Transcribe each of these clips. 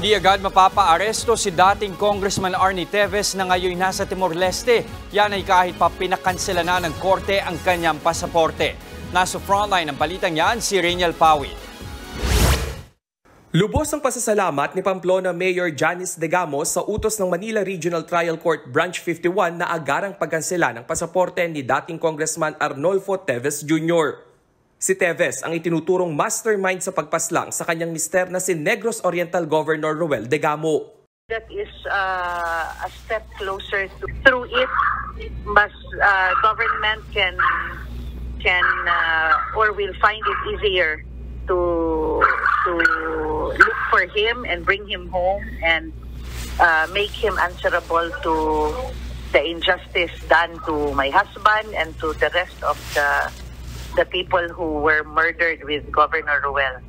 Hindi agad mapapaaresto si dating Congressman Arnie Teves na ngayon nasa Timor-Leste. Yan ay kahit pa pinakansela na ng korte ang kanyang pasaporte. Nasa frontline ng balitang yan si Rainiel Pawi. Lubos ang pasasalamat ni Pamplona Mayor Janice Degamos sa utos ng Manila Regional Trial Court Branch 51 na agarang pagkansela ng pasaporte ni dating Congressman Arnolfo Teves Jr. Si Teves ang itinuturong mastermind sa pagpaslang sa kanyang mister na si Negros Oriental Governor Roel Degamo. That is a step closer to, through it, mas government can or will find it easier to look for him and bring him home and make him answerable to the injustice done to my husband and to the rest of the people who were murdered with Governor Roel.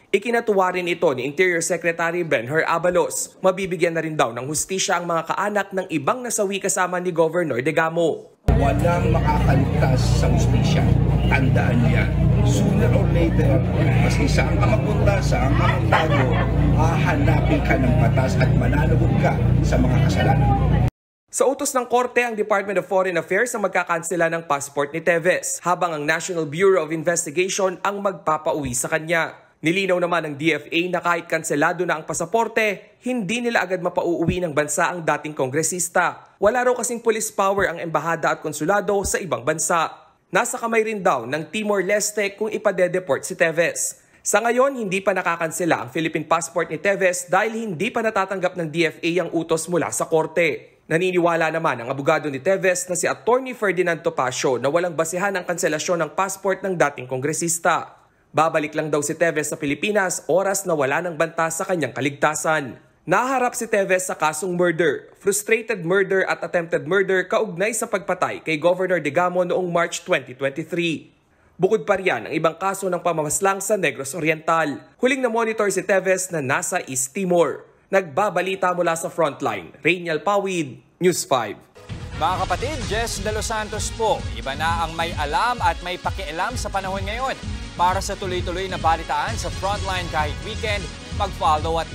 Ikinatuwa rin ito ni Interior Secretary Benher Abalos. Mabibigyan na rin daw ng hustisya ang mga kaanak ng ibang nasawi kasama ni Governor Degamo. Walang makakaligtas sa hustisya. Tandaan niya, sooner or later, maski saan ka mapunta, saan ka magtago, hahanapin ka ng batas at mananagot ka sa mga kasalanan. Sa utos ng korte, ang Department of Foreign Affairs ang magkakansela ng passport ni Teves, habang ang National Bureau of Investigation ang magpapauwi sa kanya. Nilinaw naman ng DFA na kahit kanselado na ang pasaporte, hindi nila agad mapauuwi ng bansa ang dating kongresista. Wala raw kasing police power ang embahada at konsulado sa ibang bansa. Nasa kamay rin daw ng Timor-Leste kung ipadedeport si Teves. Sa ngayon, hindi pa nakakansela ang Philippine passport ni Teves dahil hindi pa natatanggap ng DFA ang utos mula sa korte. Naniniwala naman ang abogado ni Teves na si Attorney Ferdinand Topacio na walang basehan ang kanselasyon ng passport ng dating kongresista. Babalik lang daw si Teves sa Pilipinas oras na wala ng banta sa kanyang kaligtasan. Naharap si Teves sa kasong murder, frustrated murder at attempted murder kaugnay sa pagpatay kay Governor Degamo noong March 2023. Bukod pa riyan ang ibang kaso ng pamamaslang sa Negros Oriental. Huling na monitor si Teves na nasa East Timor. Nagbabalita mula sa frontline, Rainiel Pawid, News 5. Mga kapatid, Jess De Los Santos po. Iba na ang may alam at may pakialam sa panahon ngayon. Para sa tuloy-tuloy na balitaan sa frontline kahit weekend, mag-follow at